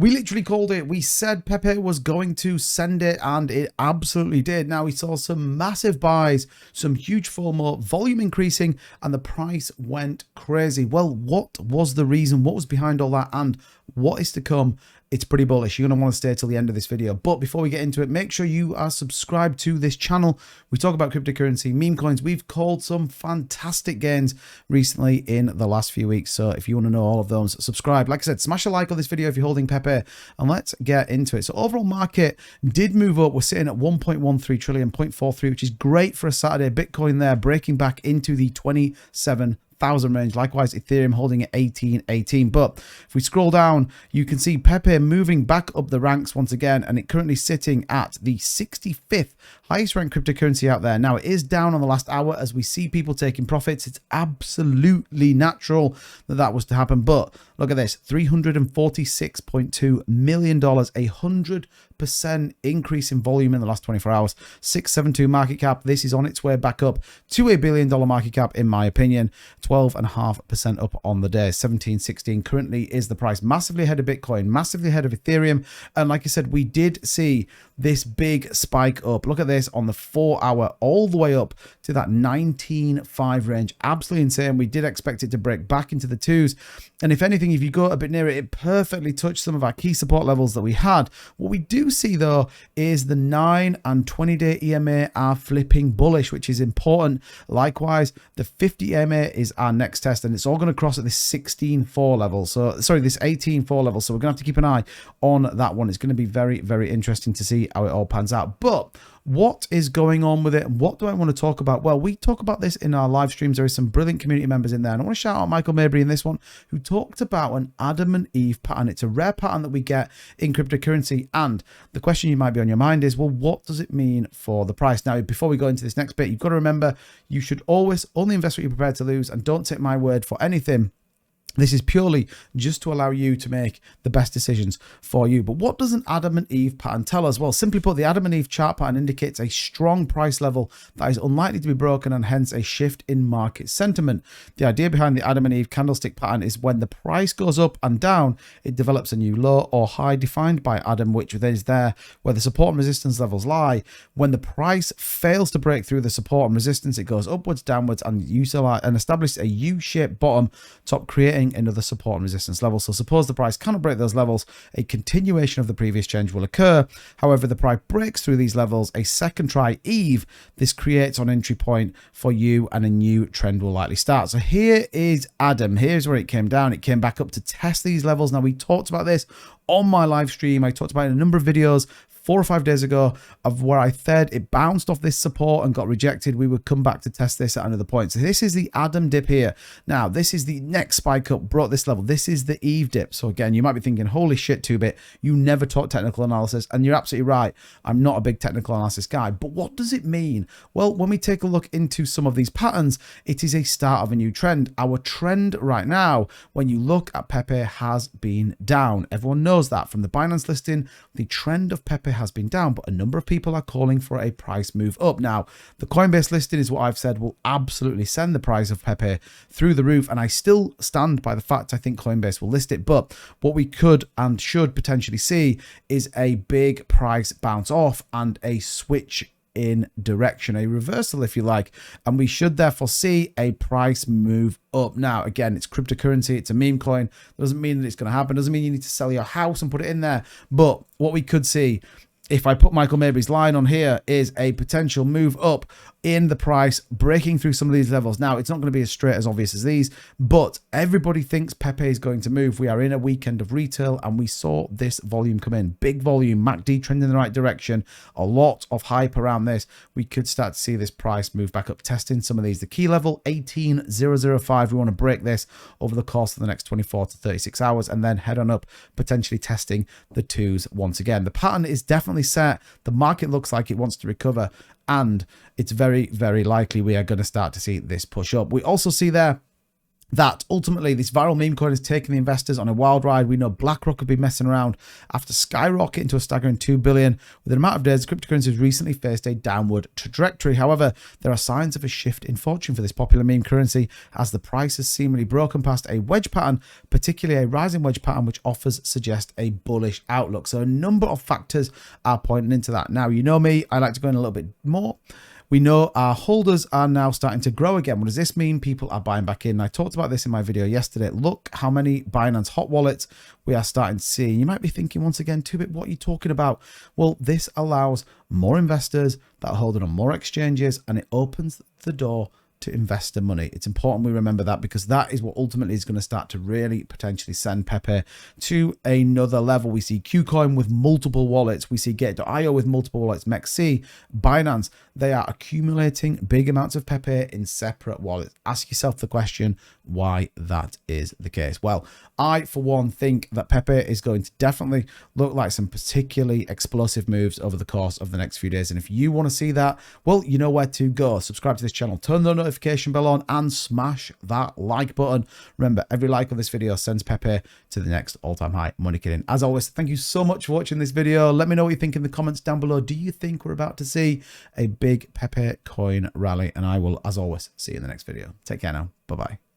We literally called it. We said Pepe was going to send it, and it absolutely did. Now, we saw some massive buys, some huge FOMO, volume increasing, and the price went crazy. Well, what was the reason? What was behind all that? And what is to come? It's pretty bullish. You're going to want to stay till the end of this video. But before we get into it, make sure you are subscribed to this channel. We talk about cryptocurrency, meme coins. We've called some fantastic gains recently in the last few weeks. So if you want to know all of those, subscribe. Like I said, smash a like on this video if you're holding Pepe, and let's get into it. So overall market did move up. We're sitting at 1.13 trillion, 0.43, which is great for a Saturday. Bitcoin there breaking back into the 27,000 range. Likewise, Ethereum holding at 1818. But if we scroll down, you can see Pepe moving back up the ranks once again, and it currently sitting at the 65th highest ranked cryptocurrency out there. Now, it is down on the last hour as we see people taking profits. It's absolutely natural that that was to happen. But look at this, $346.2 million, a 100% increase in volume in the last 24 hours. 672 market cap. This is on its way back up to $1 billion market cap, in my opinion. 12.5% up on the day. 1716 currently is the price. Massively ahead of Bitcoin, massively ahead of Ethereum. And like I said, we did see this big spike up. Look at this on the 4 hour, all the way up to that 19.5 range. Absolutely insane. We did expect it to break back into the twos. And if anything, if you go a bit nearer, it perfectly touched some of our key support levels that we had. What we do see though is the 9 and 20-day EMA are flipping bullish, which is important. Likewise, the 50 EMA is our next test, and it's all going to cross at this 16.4 level. So sorry, this 18.4 level. So we're going to have to keep an eye on that one. It's going to be very, very interesting to see how it all pans out. But what is going on with it? What do I want to talk about? Well, we talk about this in our live streams. There is some brilliant community members in there. And I want to shout out Michael Mabry in this one, who talked about an Adam and Eve pattern. It's a rare pattern that we get in cryptocurrency. And the question you might be on your mind is, well, what does it mean for the price? Now, before we go into this next bit, you've got to remember, you should always only invest what you're prepared to lose, and don't take my word for anything. This is purely just to allow you to make the best decisions for you. But what does an Adam and Eve pattern tell us? Well, simply put, the Adam and Eve chart pattern indicates a strong price level that is unlikely to be broken, and hence a shift in market sentiment. The idea behind the Adam and Eve candlestick pattern is when the price goes up and down, it develops a new low or high defined by Adam, which then is there where the support and resistance levels lie. When the price fails to break through the support and resistance, it goes upwards, downwards, and establishes a U-shaped bottom top, creating another support and resistance level. So suppose the price cannot break those levels, a continuation of the previous change will occur. However, the price breaks through these levels a second try Eve. This creates an entry point for you, and a new trend will likely start. So here is Adam. Here's where it came down. It came back up to test these levels. Now, we talked about this on my live stream. I talked about it in a number of videos 4 or 5 days ago, of where I said it bounced off this support and got rejected. We would come back to test this at another point. So this is the Adam dip here. Now, this is the next spike up, brought this level. This is the Eve dip. So again, you might be thinking, holy shit, 2-bit, you never taught technical analysis. And you're absolutely right. I'm not a big technical analysis guy. But what does it mean? Well, when we take a look into some of these patterns, it is a start of a new trend. Our trend right now, when you look at Pepe, has been down. Everyone knows that from the Binance listing. The trend of Pepe has been down, but a number of people are calling for a price move up. Now, the Coinbase listing is what I've said will absolutely send the price of Pepe through the roof, and I still stand by the fact I think Coinbase will list it. But what we could and should potentially see is a big price bounce off and a switch in direction, a reversal if you like, and we should therefore see a price move up. Now, again, it's cryptocurrency, it's a meme coin. Doesn't mean that it's going to happen, doesn't mean you need to sell your house and put it in there. But what we could see, if I put Michael Mabry's line on here, is a potential move up in the price, breaking through some of these levels. Now, it's not going to be as straight as obvious as these, but everybody thinks Pepe is going to move. We are in a weekend of retail, and we saw this volume come in. Big volume, MACD trend in the right direction, a lot of hype around this. We could start to see this price move back up, testing some of these. The key level, 18,005. We want to break this over the course of the next 24 to 36 hours, and then head on up, potentially testing the twos once again. The pattern is definitely set. The market looks like it wants to recover, and it's very, very likely we are going to start to see this push up. We also see there that ultimately this viral meme coin is taking the investors on a wild ride. We know BlackRock have been messing around after skyrocketing to a staggering $2 billion. Within a matter of days, cryptocurrency has recently faced a downward trajectory. However, there are signs of a shift in fortune for this popular meme currency as the price has seemingly broken past a wedge pattern, particularly a rising wedge pattern, which offers suggest a bullish outlook. So a number of factors are pointing into that. Now, you know me, I like to go in a little bit more. We know our holders are now starting to grow again. What does this mean? People are buying back in. I talked about this in my video yesterday. Look how many Binance hot wallets we are starting to see. You might be thinking once again, Tubit, what are you talking about? Well, this allows more investors that are holding on more exchanges, and it opens the door to investor money. It's important we remember that, because that is what ultimately is going to start to really potentially send Pepe to another level. We see Qcoin with multiple wallets. We see Get.io with multiple wallets. MEXC, Binance, they are accumulating big amounts of Pepe in separate wallets. Ask yourself the question why that is the case. Well, I, for one, think that Pepe is going to definitely look like some particularly explosive moves over the course of the next few days. And if you want to see that, well, you know where to go. Subscribe to this channel, turn the notification bell on, and smash that like button. Remember, every like of this video sends Pepe to the next all-time high money killing. As always, thank you so much for watching this video. Let me know what you think in the comments down below. Do you think we're about to see a big Pepe coin rally? And I will, as always, see you in the next video. Take care now. Bye-bye.